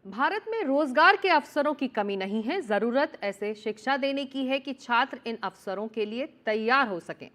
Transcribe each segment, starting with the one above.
भारत में रोजगार के अवसरों की कमी नहीं है। जरूरत ऐसे शिक्षा देने की है कि छात्र इन अवसरों के लिए तैयार हो सकें।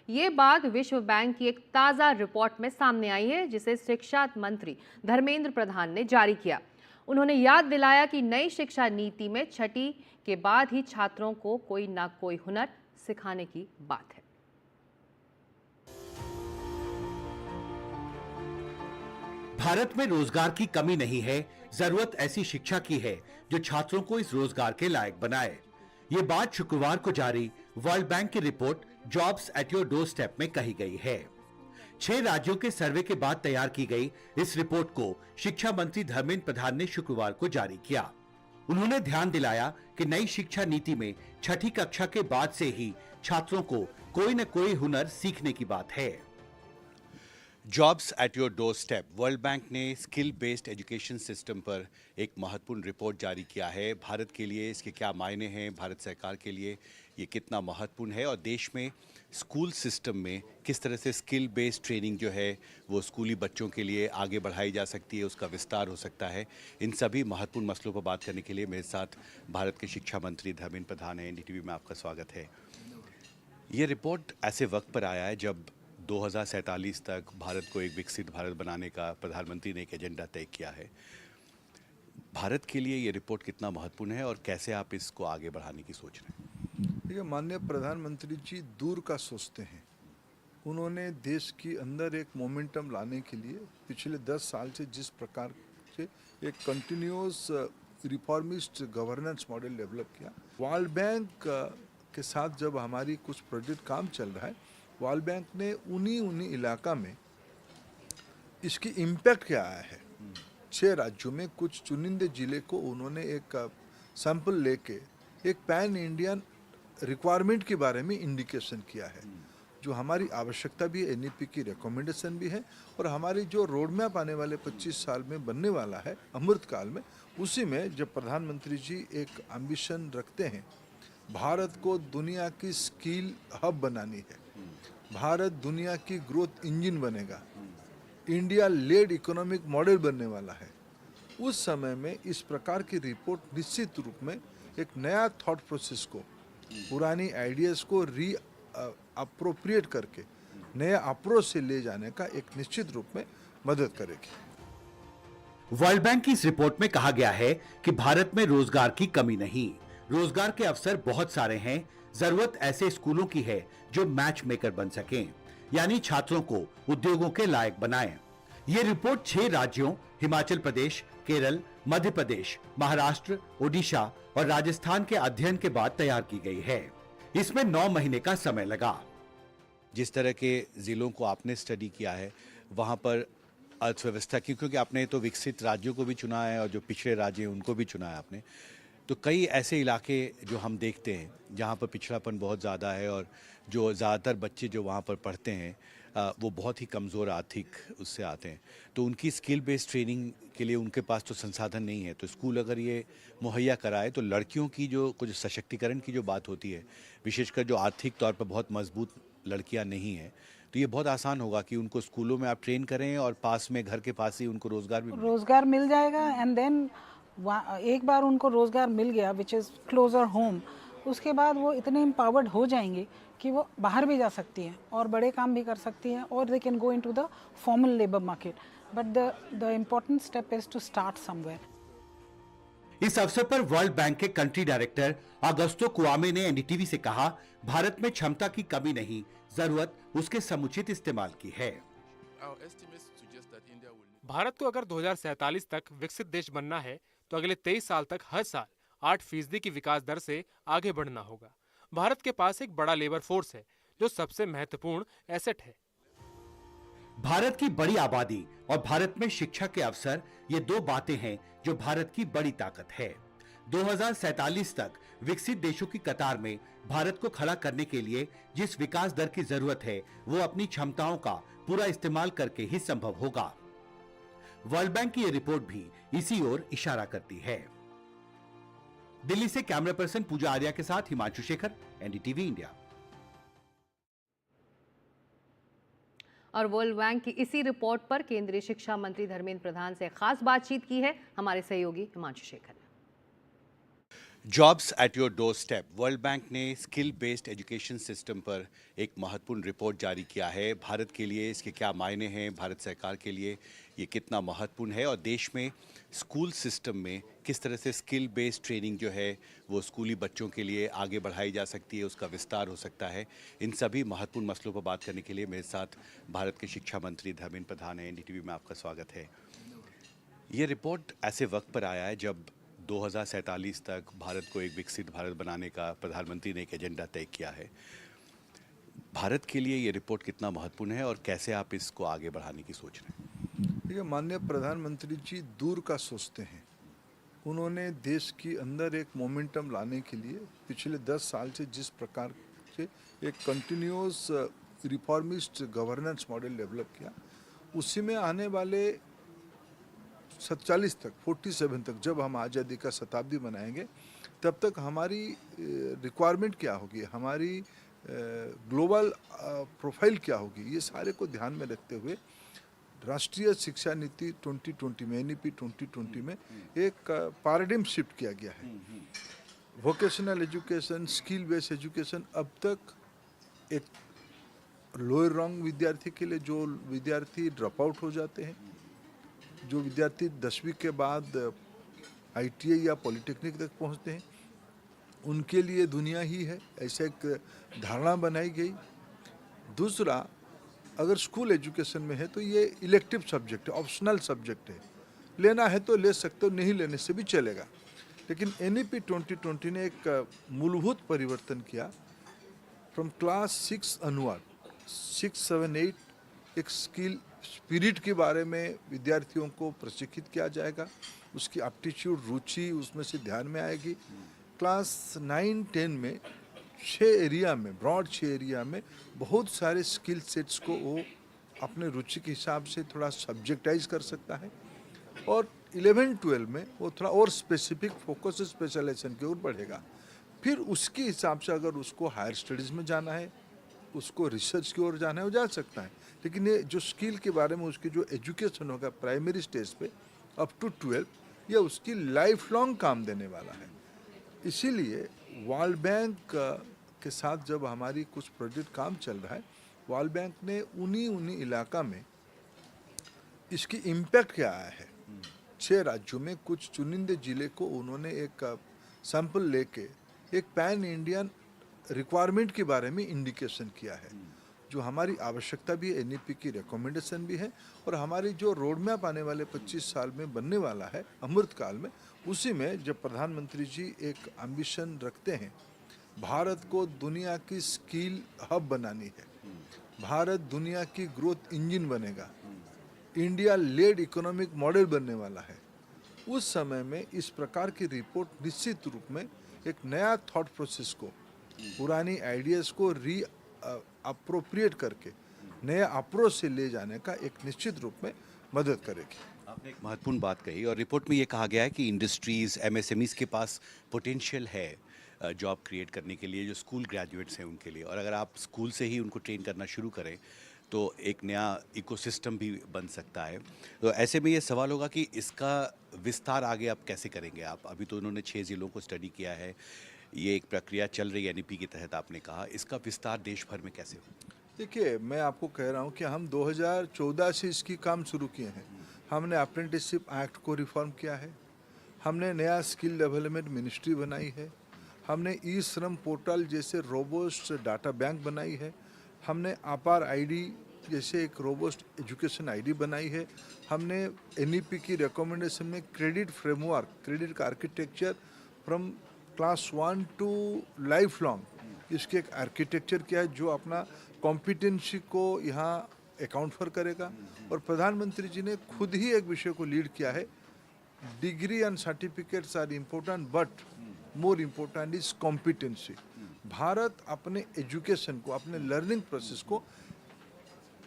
ये बात विश्व बैंक की एक ताजा रिपोर्ट में सामने आई है, जिसे शिक्षा मंत्री धर्मेंद्र प्रधान ने जारी किया। उन्होंने याद दिलाया कि नई शिक्षा नीति में छठी के बाद ही छात्रों को कोई ना कोई हुनर सिखाने की बात है। भारत में रोजगार की कमी नहीं है, जरूरत ऐसी शिक्षा की है जो छात्रों को इस रोजगार के लायक बनाए। ये बात शुक्रवार को जारी वर्ल्ड बैंक की report jobs at your door step में कही गई है। 6 राज्यों के सर्वे के बाद तैयार की गई इस रिपोर्ट को शिक्षा मंत्री धर्मेंद्र प्रधान ने शुक्रवार को जारी किया। उन्होंने ध्यान दिलाया कि नई शिक्षा नीति में छठी कक्षा के बाद से ही छात्रों को कोई न कोई हुनर सीखने की बात है। Jobs at your door step world bank ने स्किल बेस्ड एजुकेशन सिस्टम पर एक महत्वपूर्ण रिपोर्ट जारी किया है। भारत के लिए इसके क्या मायने हैं, भारत सरकार के लिए ये कितना महत्वपूर्ण है और देश में स्कूल सिस्टम में किस तरह से स्किल बेस्ड ट्रेनिंग जो है वो स्कूली बच्चों के लिए आगे बढ़ाई जा सकती है, उसका विस्तार हो सकता है। इन सभी महत्वपूर्ण मसलों पर बात करने के लिए मेरे साथ भारत के शिक्षा मंत्री धर्मेंद्र प्रधान हैं। एनडीटीवी में आपका स्वागत है। ये रिपोर्ट ऐसे वक्त पर आया है जब 2047 तक भारत को एक विकसित भारत बनाने का प्रधानमंत्री ने एक एजेंडा तय किया है। भारत के लिए ये रिपोर्ट कितना महत्वपूर्ण है और कैसे आप इसको आगे बढ़ाने की सोच रहे हैं? देखिए, माननीय प्रधानमंत्री जी दूर का सोचते हैं। उन्होंने देश के अंदर एक मोमेंटम लाने के लिए पिछले 10 साल से जिस प्रकार से एक continuous reformist governance model develop किया। वर्ल्ड बैंक के साथ जब हमारी कुछ प्रोजेक्ट काम चल रहा है, वर्ल्ड बैंक ने उन्हीं इलाका में इसकी इम्पैक्ट क्या आया है, 6 राज्यों में कुछ चुनिंदे जिले को उन्होंने एक सैंपल लेके एक पैन इंडियन रिक्वायरमेंट के बारे में इंडिकेशन किया है, जो हमारी आवश्यकता भी है, एनईपी की रिकमेंडेशन भी है और हमारी जो रोड मैप आने वाले 25 साल में बनने वाला है अमृत काल में, उसी में जब प्रधानमंत्री जी एक एम्बिशन रखते हैं भारत को दुनिया की स्किल हब बनानी है, भारत दुनिया की ग्रोथ इंजन बनेगा, इंडिया लेड इकोनॉमिक मॉडल बनने वाला है। उस समय में इस प्रकार की रिपोर्ट निश्चित रूप में एक नया थॉट प्रोसेस को, पुरानी आइडियाज़ को अप्रोप्रिएट करके नए अप्रोच से ले जाने का एक निश्चित रूप में मदद करेगी। वर्ल्ड बैंक की इस रिपोर्ट में कहा गया है कि भारत में रोजगार की कमी नहीं, रोजगार के अवसर बहुत सारे हैं। जरूरत ऐसे स्कूलों की है जो मैच मेकर बन सकें, यानी छात्रों को उद्योगों के लायक बनाएं। ये रिपोर्ट 6 राज्यों हिमाचल प्रदेश, केरल, मध्य प्रदेश, महाराष्ट्र, ओडिशा और राजस्थान के अध्ययन के बाद तैयार की गई है। इसमें 9 महीने का समय लगा। जिस तरह के जिलों को आपने स्टडी किया है वहाँ पर अर्थव्यवस्था की, क्योंकि आपने तो विकसित राज्यों को भी चुना है और जो पिछड़े राज्य हैं उनको भी चुना है आपने, तो कई ऐसे इलाके जो हम देखते हैं जहाँ पर पिछड़ापन बहुत ज़्यादा है और जो ज़्यादातर बच्चे जो वहाँ पर पढ़ते हैं वो बहुत ही कमज़ोर आर्थिक उससे आते हैं, तो उनकी स्किल बेस्ड ट्रेनिंग के लिए उनके पास तो संसाधन नहीं है। तो स्कूल अगर ये मुहैया कराए तो लड़कियों की जो कुछ सशक्तिकरण की जो बात होती है, विशेषकर जो आर्थिक तौर पर बहुत मजबूत लड़कियाँ नहीं हैं, तो ये बहुत आसान होगा कि उनको स्कूलों में आप ट्रेन करें और पास में, घर के पास ही उनको रोज़गार मिल जाएगा। एंड देन एक बार उनको रोज़गार मिल गया विच इज़ क्लोजर होम, उसके बाद वो इतने एम्पावर्ड हो जाएंगे कि वो बाहर भी जा सकती हैं और बड़े काम भी कर सकती हैं और they can go into the formal labour market. But the important step is to start somewhere. इस अवसर पर वर्ल्ड बैंक के कंट्री डायरेक्टर अगस्तो कुआमे ने एनडीटीवी से कहा, भारत में क्षमता की कमी नहीं, जरूरत उसके समुचित इस्तेमाल की है। भारत को अगर 2047 तक विकसित देश बनना है तो अगले 23 साल तक हर साल 8% की विकास दर से आगे बढ़ना होगा। भारत के पास एक बड़ा लेबर फोर्स है जो सबसे महत्वपूर्ण एसेट है। भारत की बड़ी आबादी और भारत में शिक्षा के अवसर, ये 2 बातें हैं जो भारत की बड़ी ताकत है। 2047 तक विकसित देशों की कतार में भारत को खड़ा करने के लिए जिस विकास दर की जरूरत है वो अपनी क्षमताओं का पूरा इस्तेमाल करके ही संभव होगा। वर्ल्ड बैंक की यह रिपोर्ट भी इसी ओर इशारा करती है। दिल्ली से कैमरा पर्सन पूजा आर्या के साथ हिमांशु शेखर, एनडीटीवी इंडिया। और वर्ल्ड बैंक की इसी रिपोर्ट पर केंद्रीय शिक्षा मंत्री धर्मेंद्र प्रधान से खास बातचीत की है हमारे सहयोगी हिमांशु शेखर ने। Jobs at your door step, world bank ने स्किल बेस्ड एजुकेशन सिस्टम पर एक महत्वपूर्ण रिपोर्ट जारी किया है। भारत के लिए इसके क्या मायने हैं, भारत सरकार के लिए ये कितना महत्वपूर्ण है और देश में स्कूल सिस्टम में किस तरह से स्किल बेस्ड ट्रेनिंग जो है वो स्कूली बच्चों के लिए आगे बढ़ाई जा सकती है, उसका विस्तार हो सकता है। इन सभी महत्वपूर्ण मसलों पर बात करने के लिए मेरे साथ भारत के शिक्षा मंत्री धर्मेंद्र प्रधान हैं। एनडीटीवी में आपका स्वागत है। ये रिपोर्ट ऐसे वक्त पर आया है जब 2047 तक भारत को एक विकसित भारत बनाने का प्रधानमंत्री ने एक एजेंडा तय किया है। भारत के लिए ये रिपोर्ट कितना महत्वपूर्ण है और कैसे आप इसको आगे बढ़ाने की सोच रहे हैं? देखिए, माननीय प्रधानमंत्री जी दूर का सोचते हैं। उन्होंने देश के अंदर एक मोमेंटम लाने के लिए पिछले 10 साल से जिस प्रकार से एक continuous reformist governance model develop किया, उसी में आने वाले 47 तक 47 तक जब हम आज़ादी का शताब्दी मनाएंगे तब तक हमारी रिक्वायरमेंट क्या होगी, हमारी ग्लोबल प्रोफाइल क्या होगी, ये सारे को ध्यान में रखते हुए राष्ट्रीय शिक्षा नीति 2020 में एनईपी 2020 में एक पैराडिम शिफ्ट किया गया है। Vocational education, skill based education अब तक एक लोअर रैंक विद्यार्थी के लिए, जो विद्यार्थी ड्रॉप आउट हो जाते हैं, जो विद्यार्थी 10वीं के बाद आईटीआई या पॉलिटेक्निक तक पहुंचते हैं, उनके लिए दुनिया ही है, ऐसे एक धारणा बनाई गई। दूसरा, अगर स्कूल एजुकेशन में है तो ये इलेक्टिव सब्जेक्ट है, ऑप्शनल सब्जेक्ट है, लेना है तो ले सकते हो, नहीं लेने से भी चलेगा। लेकिन एनईपी 2020 ने एक मूलभूत परिवर्तन किया। फ्रॉम क्लास 6 अनवर्ड 6, 7, 8 एक स्किल स्पिरिट के बारे में विद्यार्थियों को प्रशिक्षित किया जाएगा, उसकी एप्टीट्यूड, रुचि उसमें से ध्यान में आएगी। क्लास 9, 10 में 6 एरिया में, ब्रॉड 6 एरिया में बहुत सारे स्किल सेट्स को वो अपने रुचि के हिसाब से थोड़ा सब्जेक्टाइज कर सकता है। और 11, 12 में वो थोड़ा और स्पेसिफिक फोकस स्पेशलाइजेशन की ओर बढ़ेगा। फिर उसके हिसाब से अगर उसको हायर स्टडीज़ में जाना है, उसको रिसर्च की ओर जाना है, वो जा सकता है। लेकिन ये जो स्किल के बारे में उसकी जो एजुकेशन होगा प्राइमरी स्टेज पे अप टू 12, ये उसकी लाइफ लॉन्ग काम देने वाला है। इसीलिए वर्ल्ड बैंक के साथ जब हमारी कुछ प्रोजेक्ट काम चल रहा है, वर्ल्ड बैंक ने उन्हीं इलाका में इसकी इम्पैक्ट क्या आया है, 6 राज्यों में कुछ चुनिंदे जिले को उन्होंने एक सैंपल लेके एक पैन इंडियन रिक्वायरमेंट के बारे में इंडिकेशन किया है, जो हमारी आवश्यकता भी है, एनईपी की रिकमेंडेशन भी है, और हमारी जो रोड मैप आने वाले 25 साल में बनने वाला है अमृत काल में, उसी में जब प्रधानमंत्री जी एक एम्बिशन रखते हैं, भारत को दुनिया की स्किल हब बनानी है, भारत दुनिया की ग्रोथ इंजन बनेगा, इंडिया लेड इकोनॉमिक मॉडल बनने वाला है, उस समय में इस प्रकार की रिपोर्ट निश्चित रूप में एक नया थॉट प्रोसेस को, पुरानी आइडियाज़ को री अप्रोप्रिएट करके नए अप्रोच से ले जाने का एक निश्चित रूप में मदद करेगी। आपने एक महत्वपूर्ण बात कही और रिपोर्ट में ये कहा गया है कि इंडस्ट्रीज़, एमएसएमईज़ के पास पोटेंशियल है जॉब क्रिएट करने के लिए, जो स्कूल ग्रेजुएट्स हैं उनके लिए, और अगर आप स्कूल से ही उनको ट्रेन करना शुरू करें तो एक नया इकोसिस्टम भी बन सकता है। तो ऐसे में ये सवाल होगा कि इसका विस्तार आगे आप कैसे करेंगे? आप अभी तो उन्होंने 6 जिलों को स्टडी किया है, ये एक प्रक्रिया चल रही है एनईपी के तहत, आपने कहा, इसका विस्तार देश भर में कैसे हो? देखिए, मैं आपको कह रहा हूँ कि हम 2014 से इसकी काम शुरू किए हैं। हमने अप्रेंटिसशिप एक्ट को रिफॉर्म किया है, हमने नया स्किल डेवलपमेंट मिनिस्ट्री बनाई है, हमने ई श्रम पोर्टल जैसे रोबोस्ट डाटा बैंक बनाई है, हमने अपार आईडी जैसे एक रोबोस्ट एजुकेशन आईडी बनाई है, हमने एनईपी की रिकमेंडेशन में क्रेडिट फ्रेमवर्क, क्रेडिट का architecture from class 1 to life long, इसके एक आर्किटेक्चर क्या है जो अपना कॉम्पिटेंसी को यहाँ अकाउंट फॉर करेगा। और प्रधानमंत्री जी ने खुद ही एक विषय को लीड किया है, degree and certificates are important but more important is competency. Bharat अपने एजुकेशन को, अपने लर्निंग प्रोसेस को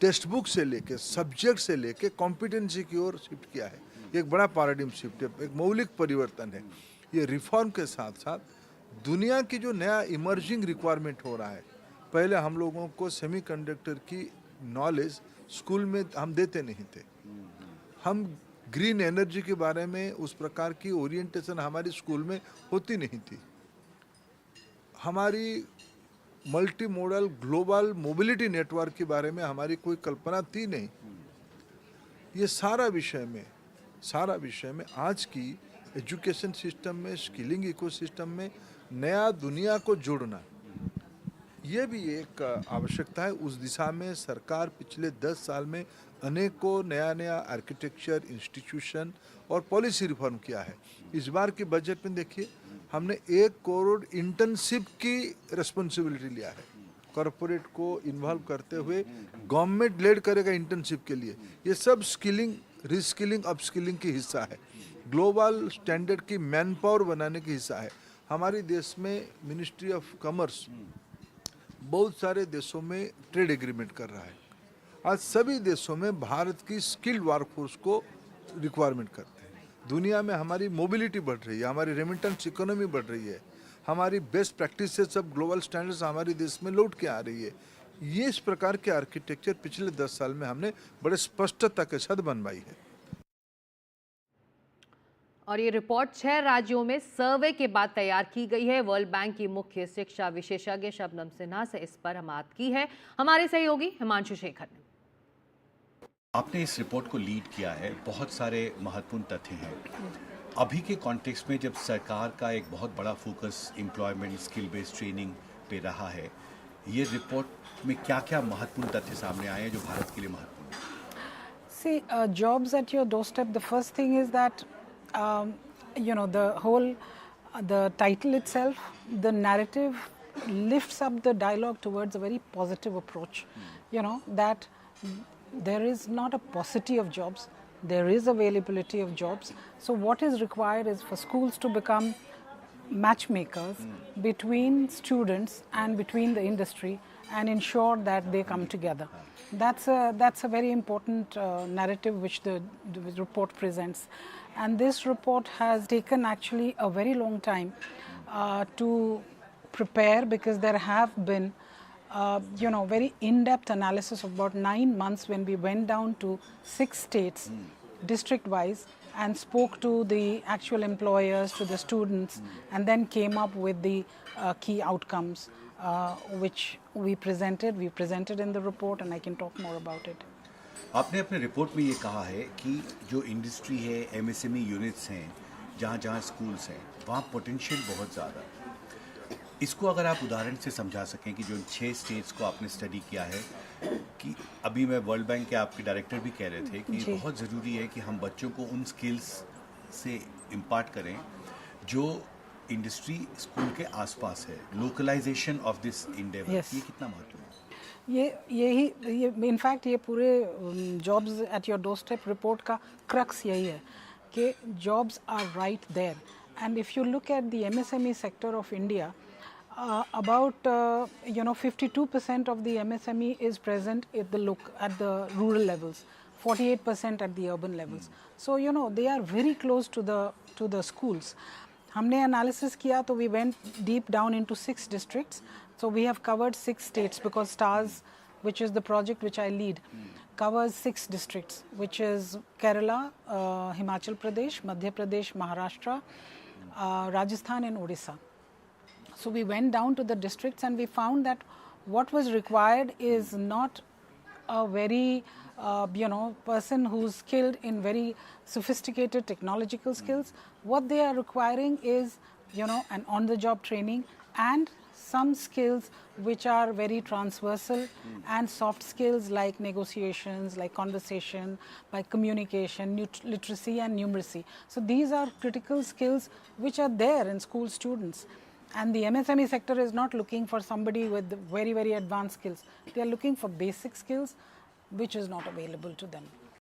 टेक्स्ट बुक से लेके, सब्जेक्ट से लेके कॉम्पिटेंसी की ओर शिफ्ट किया है। एक बड़ा पैराडिम शिफ्ट है, एक मौलिक परिवर्तन है। ये रिफॉर्म के साथ साथ दुनिया की जो नया इमर्जिंग रिक्वायरमेंट हो रहा है, पहले हम लोगों को सेमीकंडक्टर की नॉलेज स्कूल में हम देते नहीं थे। हम ग्रीन एनर्जी के बारे में उस प्रकार की ओरिएंटेशन हमारी स्कूल में होती नहीं थी। हमारी multi modal global mobility network के बारे में हमारी कोई कल्पना थी नहीं। ये सारा विषय में आज की एजुकेशन सिस्टम में, स्किलिंग इकोसिस्टम में नया दुनिया को जोड़ना, ये भी एक आवश्यकता है। उस दिशा में सरकार पिछले 10 साल में अनेकों नया आर्किटेक्चर, इंस्टीट्यूशन और पॉलिसी रिफॉर्म किया है। इस बार के बजट में देखिए, हमने 1 करोड़ इंटर्नशिप की रिस्पॉन्सिबिलिटी लिया है। कॉरपोरेट को इन्वॉल्व करते हुए गवर्नमेंट लेड करेगा इंटर्नशिप के लिए। ये सब स्किलिंग, रिस्किलिंग, अपस्किलिंग की हिस्सा है। ग्लोबल स्टैंडर्ड की मैन पावर बनाने की हिस्सा है। हमारे देश में मिनिस्ट्री ऑफ कॉमर्स बहुत सारे देशों में ट्रेड एग्रीमेंट कर रहा है। आज सभी देशों में भारत की स्किल्ड वर्कफोर्स को रिक्वायरमेंट करते हैं। दुनिया में हमारी मोबिलिटी बढ़ रही है, हमारी रेमिटेंस इकोनॉमी बढ़ रही है, हमारी बेस्ट प्रैक्टिसेस, सब ग्लोबल स्टैंडर्ड्स हमारे देश में लौट के आ रही है। ये इस प्रकार के आर्किटेक्चर पिछले 10 साल में हमने बड़े स्पष्टता के साथ बनवाई है। और ये रिपोर्ट 6 राज्यों में सर्वे के बाद तैयार की गई है। वर्ल्ड बैंक की मुख्य शिक्षा विशेषज्ञ शबनम सिन्हा से इस पर हम बात की है हमारे सहयोगी हिमांशु शेखर ने। आपने इस रिपोर्ट को लीड किया है, बहुत सारे महत्वपूर्ण तथ्य हैं। अभी के कॉन्टेक्स्ट में जब सरकार का एक बहुत बड़ा focus employment, skill based training पे रहा है, ये रिपोर्ट में क्या-क्या महत्वपूर्ण तथ्य सामने आए हैं जो भारत के लिए महत्वपूर्ण हैं? See, jobs at your doorstep. The first thing is that, the title itself, the narrative lifts up the dialogue towards a very positive approach. That there is not a paucity of jobs, there is availability of jobs. So what is required is for schools to become matchmakers between students and between the industry and ensure that they come together. That's a very important narrative which the report presents. And this report has taken actually a very long time to prepare, because there have been very in-depth analysis of about 9 months when we went down to 6 states district-wise and spoke to the actual employers, to the students, and then came up with the key outcomes which we presented in the report, and I can talk more about it. आपने अपने report में ये कहा है कि जो industry है, MSME units हैं, जहाँ स्कूल्स हैं, वहाँ पोटेंशियल बहुत ज़्यादा है। इसको अगर आप उदाहरण से समझा सकें कि जो 6 स्टेट्स को आपने स्टडी किया है, कि अभी मैं वर्ल्ड बैंक के आपके डायरेक्टर भी कह रहे थे कि बहुत ज़रूरी है कि हम बच्चों को उन स्किल्स से इम्पार्ट करें जो इंडस्ट्री स्कूल के आसपास है। लोकलाइजेशन ऑफ दिस इंडेवर, ये कितना महत्वपूर्ण है? ये इनफैक्ट ये पूरे jobs at your doorstep report का क्रक्स यही है कि jobs are right there. And if you look at the MSME sector of India, about 52% of the MSME is present at the rural levels, 48% at the urban levels. So they are very close to the schools. हमने analysis किया तो we went deep down into 6 districts. So we have covered 6 states, because STARS, which is the project which I lead, covers 6 districts, which is Kerala, Himachal Pradesh, Madhya Pradesh, Maharashtra, Rajasthan and Odisha. So we went down to the districts and we found that what was required is not a very person who's skilled in very sophisticated technological skills. What they are requiring is an on-the-job training and some skills which are very transversal, and soft skills like negotiations, like conversation, like communication, literacy and numeracy. So these are critical skills which are there in school students. And the MSME sector is not looking for somebody with very, very advanced skills. They are looking for basic skills which is not available to them.